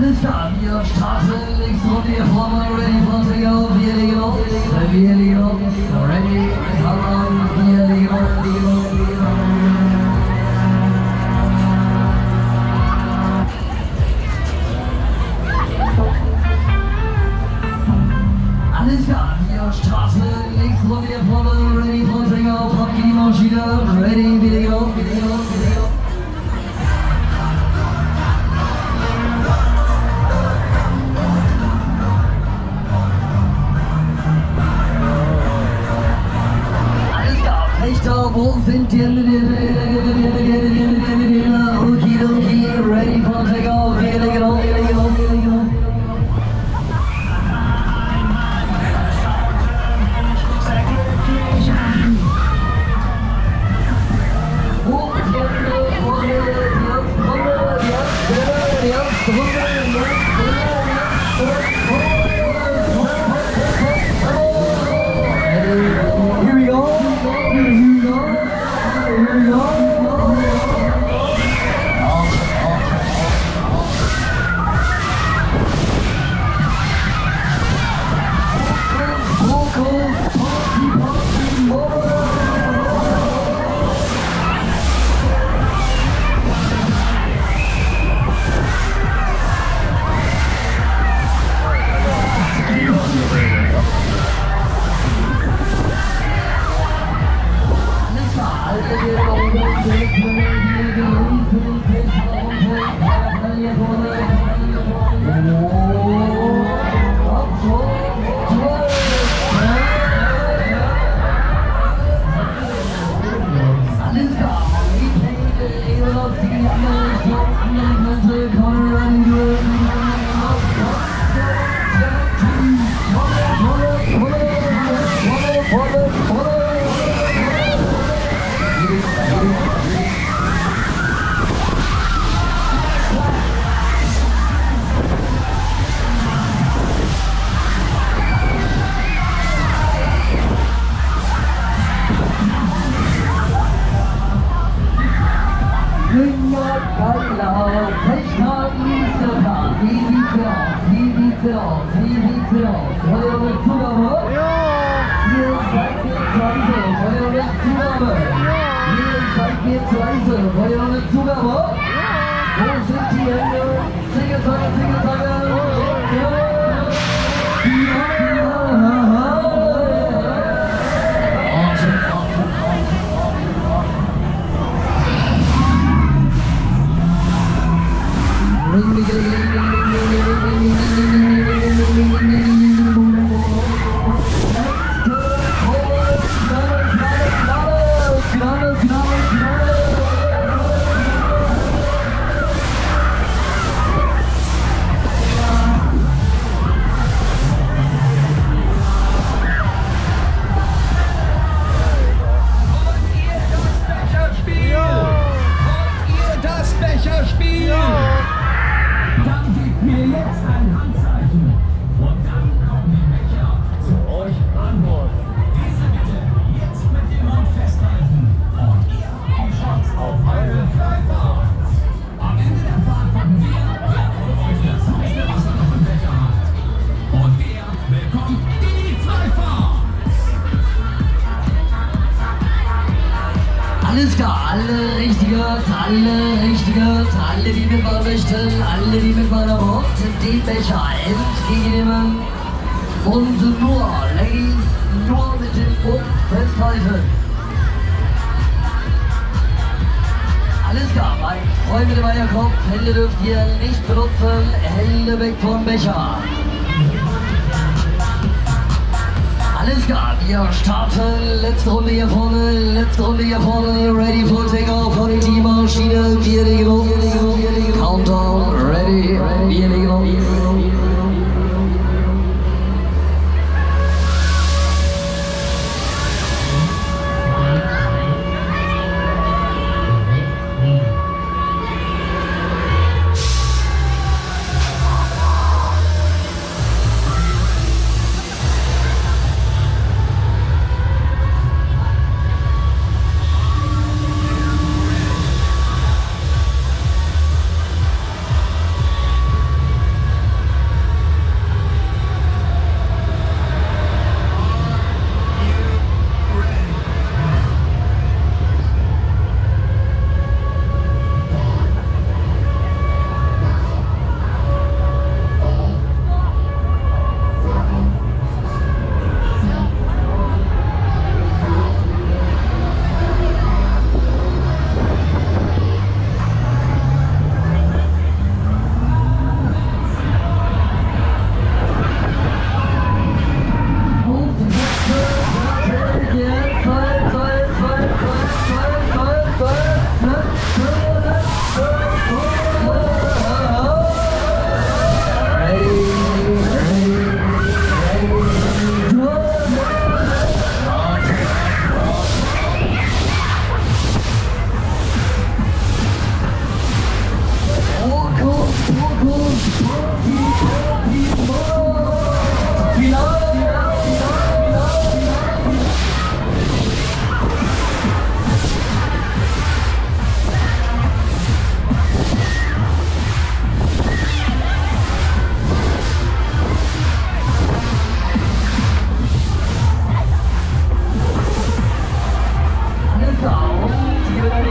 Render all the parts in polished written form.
Alles klar, wir starten links und hier vorne, ready for takeoff, wir legen los, ready, come on, wir legen los. Alles klar, wir starten links und hier vorne, ready for takeoff, ab geht die Maschine, ready, wir legen los, Vechta, wo sind die Okidoki, ready for takeoff, wir legen los. Alles klar, alle die mitmachen möchten, alle die mitmachen wollen, den Becher entgegennehmen und nur, Ladies, nur mit dem Mund festhalten. Alles klar, mein Freund mit dem Eierkopf, Hände dürft ihr nicht benutzen, Hände weg vom Becher. Alles klar, wir starten, letzte Runde hier vorne, ready for takeoff von die Maschine, wir legen los, Countdown, ready, wir legen los.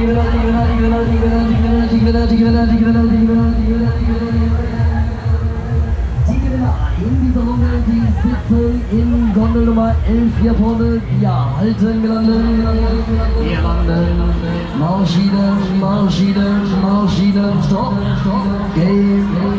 In dieser Runde, die sitzen in Gondel Nummer 11 hier vorne. Wir halten, wir landen. Marschieren, Stop, Game.